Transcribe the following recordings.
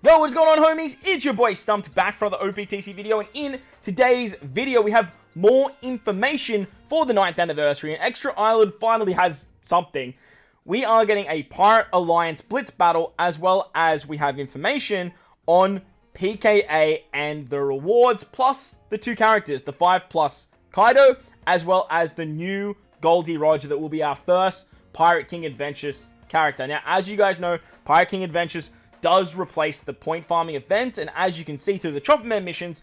Yo, what's going on, homies? It's your boy Stumped back for another OPTC video, and in today's video we have more information for the 9th anniversary, and Extra Island finally has something. We are getting a Pirate Alliance Blitz battle, as well as we have information on PKA and the rewards, plus the two characters, the 5+ Kaido, as well as the new Goldie Roger that will be our first Pirate King Adventures character. Now, as you guys know, Pirate King Adventures does replace the point farming event, and as you can see through the Chopperman missions,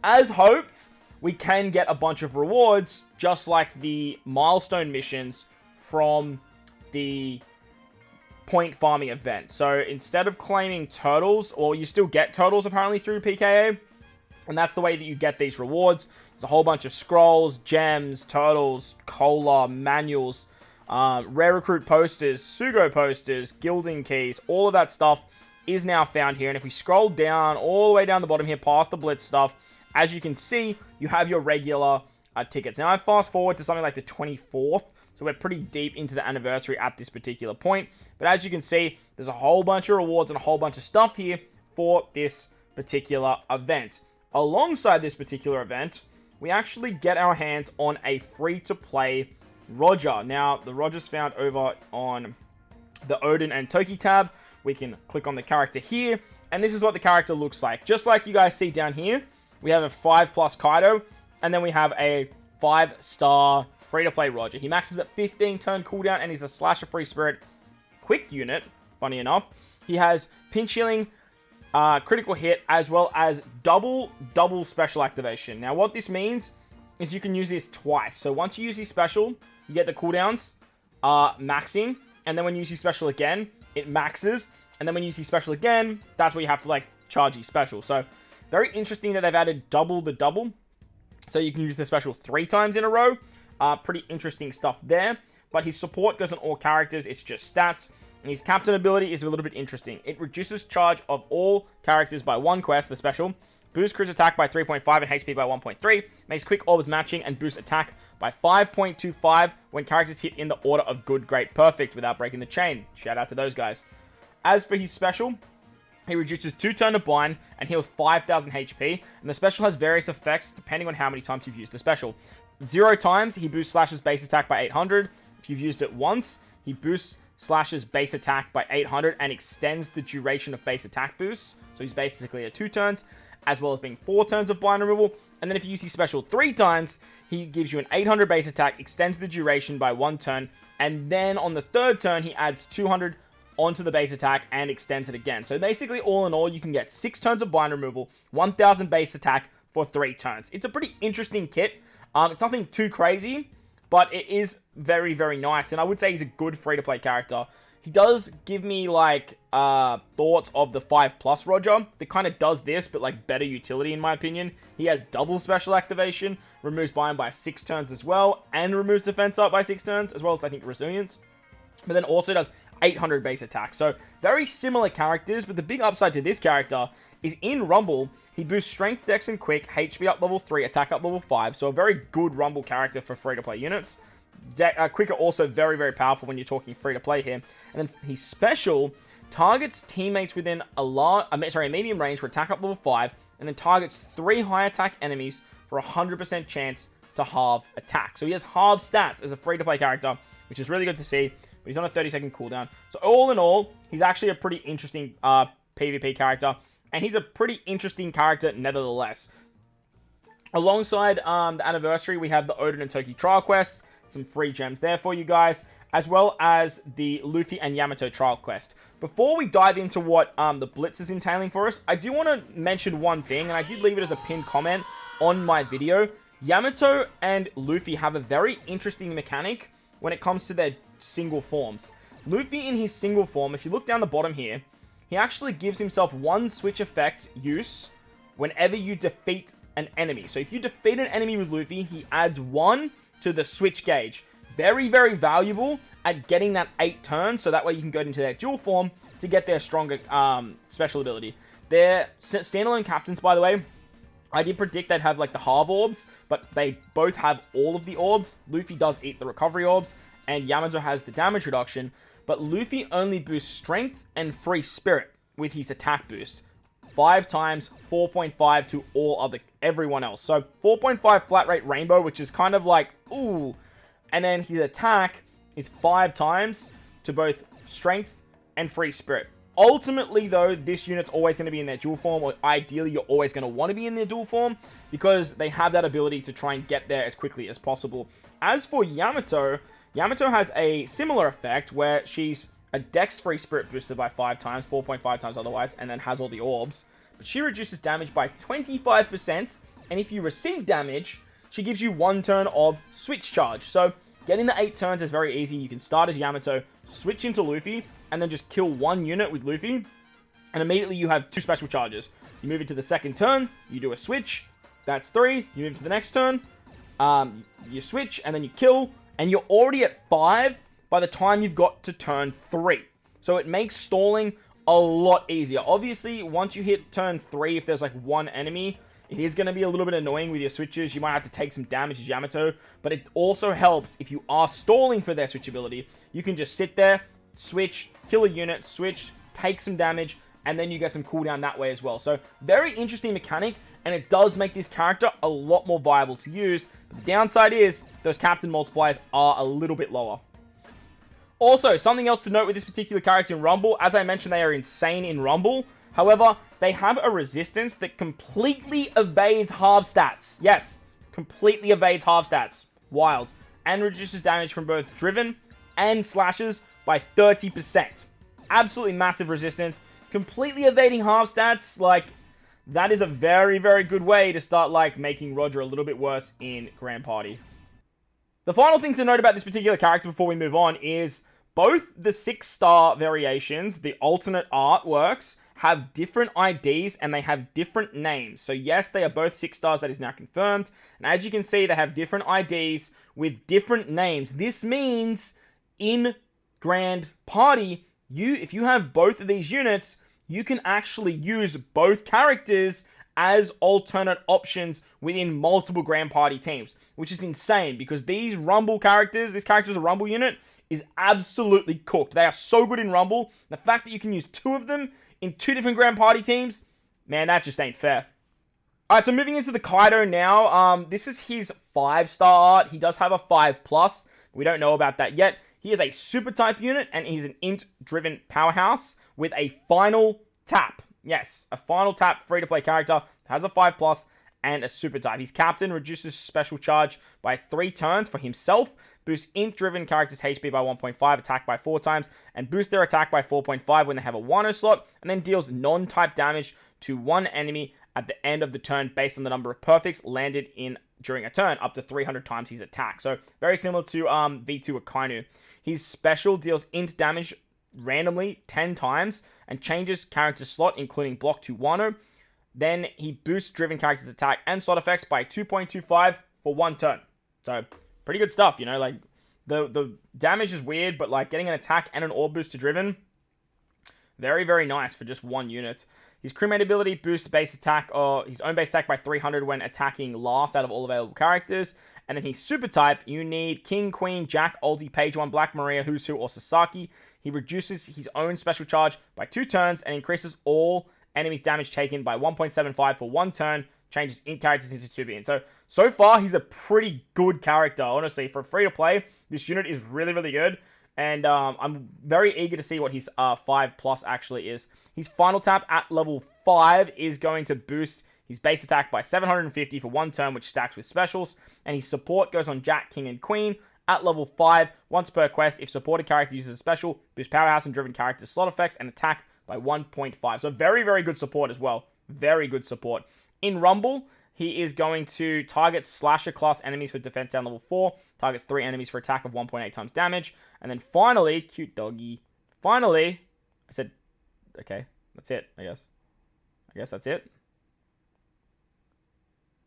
as hoped, we can get a bunch of rewards, just like the milestone missions from the point farming event. So instead of claiming turtles, or you still get turtles apparently through PKA, and that's the way that you get these rewards. There's a whole bunch of scrolls, gems, turtles, cola, manuals, rare recruit posters, Sugo posters, gilding keys, all of that stuff is now found here. And if we scroll down, all the way down the bottom here, past the Blitz stuff, as you can see, you have your regular tickets. Now, I fast forward to something like the 24th, so we're pretty deep into the anniversary at this particular point. But as you can see, there's a whole bunch of rewards and a whole bunch of stuff here for this particular event. Alongside this particular event, we actually get our hands on a free-to-play Roger. Now, the Roger's found over on the Odin and Toki tab. We can click on the character here, and this is what the character looks like. Just like you guys see down here, we have a 5+ Kaido, and then we have a 5-star free-to-play Roger. He maxes at 15 turn cooldown, and he's a slasher free spirit quick unit, funny enough. He has pinch healing, critical hit, as well as double special activation. Now, what this means is you can use this twice. So once you use his special, you get the cooldowns maxing, and then when you use his special again, it maxes, and then when you use his special again, that's where you have to like charge his special. So very interesting that they've added double the double, so you can use the special 3 times in a row. Pretty interesting stuff there. But his support goes on all characters, it's just stats. And his captain ability is a little bit interesting. It reduces charge of all characters by 1 quest, the special. Boosts cruise attack by 3.5 and HP by 1.3. Makes quick orbs matching and boosts attack by 5.25 when characters hit in the order of good, great, perfect without breaking the chain. Shout out to those guys. As for his special, he reduces 2 turn of bind and heals 5,000 HP. And the special has various effects depending on how many times you've used the special. 0 times, he boosts Slash's base attack by 800. If you've used it once, he boosts Slash's base attack by 800 and extends the duration of base attack boosts. So he's basically at 2 turns, as well as being 4 turns of bind removal. And then if you use his special 3 times, he gives you an 800 base attack, extends the duration by 1 turn, and then on the 3rd turn, he adds 200 onto the base attack and extends it again. So basically, all in all, you can get 6 turns of bind removal, 1000 base attack for 3 turns. It's a pretty interesting kit. It's nothing too crazy, but it is very, very nice, and I would say he's a good free-to-play character. He does give me, like, thoughts of the 5+ Roger that kind of does this, but, like, better utility, in my opinion. He has double special activation, removes bind by 6 turns as well, and removes defense up by 6 turns, as well as, I think, resilience. But then also does 800 base attack. So, very similar characters, but the big upside to this character is in Rumble, he boosts Strength, Dex, and Quick, HP up level 3, Attack up level 5, so a very good Rumble character for free-to-play units. Quick are also very, very powerful when you're talking free-to-play here. And then his special targets teammates within a medium range for Attack up level 5, and then targets 3 high-attack enemies for a 100% chance to halve attack. So he has halved stats as a free-to-play character, which is really good to see, but he's on a 30-second cooldown. So all in all, he's actually a pretty interesting PvP character, and he's a pretty interesting character nevertheless. Alongside the anniversary, we have the Odin and Toki trial quests, some free gems there for you guys, as well as the Luffy and Yamato trial quest. Before we dive into what the Blitz is entailing for us, I do want to mention one thing, and I did leave it as a pinned comment on my video. Yamato and Luffy have a very interesting mechanic when it comes to their single forms. Luffy in his single form, if you look down the bottom here, he actually gives himself 1 switch effect use whenever you defeat an enemy. So if you defeat an enemy with Luffy, he adds 1 to the switch gauge. Very, very valuable at getting that 8 turns, so that way you can go into their dual form to get their stronger special ability. They're standalone captains, by the way. I did predict they'd have like the halve orbs, but they both have all of the orbs. Luffy does eat the recovery orbs, and Yamato has the damage reduction. But Luffy only boosts strength and free spirit. with his attack boost. 5 times 4.5 to everyone else. So 4.5 flat rate rainbow, which is kind of like, ooh. And then his attack is 5 times to both strength and free spirit. Ultimately, though, this unit's always going to be in their dual form, or ideally, you're always going to want to be in their dual form, because they have that ability to try and get there as quickly as possible. As for Yamato, Yamato has a similar effect, where she's a dex free spirit boosted by 5 times, 4.5 times otherwise, and then has all the orbs. But she reduces damage by 25%, and if you receive damage, she gives you 1 turn of switch charge. So, getting the 8 turns is very easy. You can start as Yamato, switch into Luffy, and then just kill 1 unit with Luffy, and immediately you have 2 special charges. You move into the second turn, you do a switch, that's 3, you move to the next turn, you switch, and then you kill, and you're already at 5 by the time you've got to turn 3. So it makes stalling a lot easier. Obviously, once you hit turn 3, if there's like 1 enemy, it is going to be a little bit annoying with your switches. You might have to take some damage as Yamato, but it also helps if you are stalling for their switch ability. You can just sit there, switch, kill a unit, switch, take some damage, and then you get some cooldown that way as well. So, very interesting mechanic, and it does make this character a lot more viable to use. But the downside is, those captain multipliers are a little bit lower. Also, something else to note with this particular character in Rumble, as I mentioned, they are insane in Rumble. However, they have a resistance that completely evades half stats. Yes, completely evades half stats. Wild. And reduces damage from both driven and slashes by 30%. Absolutely massive resistance. Completely evading half stats. Like, that is a very, very good way to start, like, making Roger a little bit worse in Grand Party. The final thing to note about this particular character before we move on is both the 6-star variations, the alternate artworks, have different IDs and they have different names. So yes, they are both 6 stars, that is now confirmed. And as you can see, they have different IDs with different names. This means in Grand Party, if you have both of these units, you can actually use both characters as alternate options within multiple Grand Party teams, which is insane because these Rumble characters, this character's a Rumble unit, is absolutely cooked. They are so good in Rumble. The fact that you can use 2 of them in 2 different Grand Party teams, man, that just ain't fair. Alright, so moving into the Kaido now. This is his 5-star art. He does have a 5+. We don't know about that yet. He is a super type unit, and he's an int-driven powerhouse with a final tap. Yes, a final tap free-to-play character, has a 5+, and a super type. His captain reduces special charge by 3 turns for himself, boosts int-driven characters' HP by 1.5, attack by 4 times, and boosts their attack by 4.5 when they have a Wano slot, and then deals non-type damage to 1 enemy at the end of the turn based on the number of perfects landed in during a turn, up to 300 times his attack. So, very similar to V2 Akainu. His special deals int damage randomly 10 times, and changes character slot, including block to Wano. Then he boosts driven characters' attack and slot effects by 2.25 for 1 turn. So, pretty good stuff, you know, like, the damage is weird, but, like, getting an attack and an orb boost to driven, very, very nice for just 1 unit. His crewmate ability boosts base attack, or his own base attack by 300 when attacking last out of all available characters. And then his super type, you need King, Queen, Jack, Ulti, Page 1, Black Maria, Who's Who, or Sasaki. He reduces his own special charge by 2 turns and increases all enemies' damage taken by 1.75 for 1 turn. Changes int characters into super int. So far, he's a pretty good character, honestly. For free-to-play, this unit is really, really good. And I'm very eager to see what his 5+ actually is. His final tap at level 5 is going to boost his base attack by 750 for 1 turn, which stacks with specials. And his support goes on Jack, King, and Queen at level 5, once per quest. If supported character uses a special, boost powerhouse and driven character slot effects and attack by 1.5. So very, very good support as well. Very good support. In Rumble, he is going to target slasher class enemies for defense down level 4, targets 3 enemies for attack of 1.8 times damage, and then finally, cute doggy, finally, I said, okay, that's it, I guess that's it.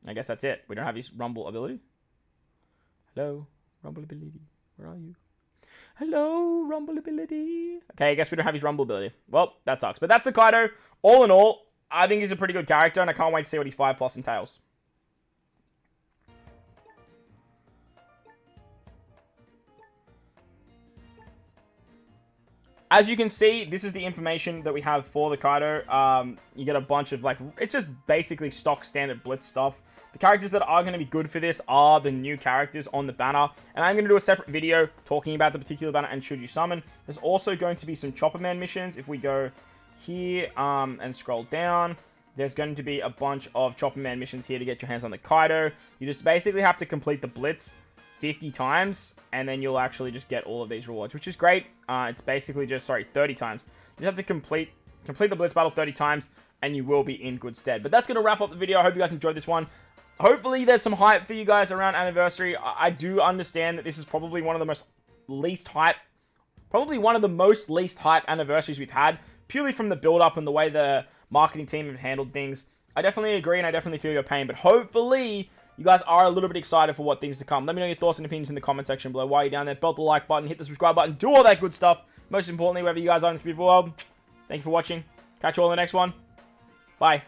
I guess that's it. We don't have his Rumble ability. Hello, Rumble ability, where are you? Hello, Rumble ability. Okay, I guess we don't have his Rumble ability. Well, that sucks, but that's the Kaido. All in all, I think he's a pretty good character, and I can't wait to see what his 5+ entails. as you can see, this is the information that we have for the Kaido. You get a bunch of, like, it's just basically stock standard Blitz stuff. The characters that are going to be good for this are the new characters on the banner. And I'm going to do a separate video talking about the particular banner and should you summon. There's also going to be some Chopper Man missions. If we go here and scroll down, there's going to be a bunch of Chopper Man missions here to get your hands on the Kaido. You just basically have to complete the Blitz 50 times, and then you'll actually just get all of these rewards, which is great. It's basically just, 30 times. You just have to complete the Blitz battle 30 times, and you will be in good stead. But that's going to wrap up the video. I hope you guys enjoyed this one. Hopefully there's some hype for you guys around Anniversary. I do understand that this is probably one of the most least hype anniversaries we've had, purely from the build-up and the way the marketing team have handled things. I definitely agree, and I definitely feel your pain, but hopefully you guys are a little bit excited for what things to come. Let me know your thoughts and opinions in the comment section below. While you're down there, belt the like button, hit the subscribe button, do all that good stuff. Most importantly, wherever you guys are in this beautiful world, thank you for watching. Catch you all in the next one. Bye.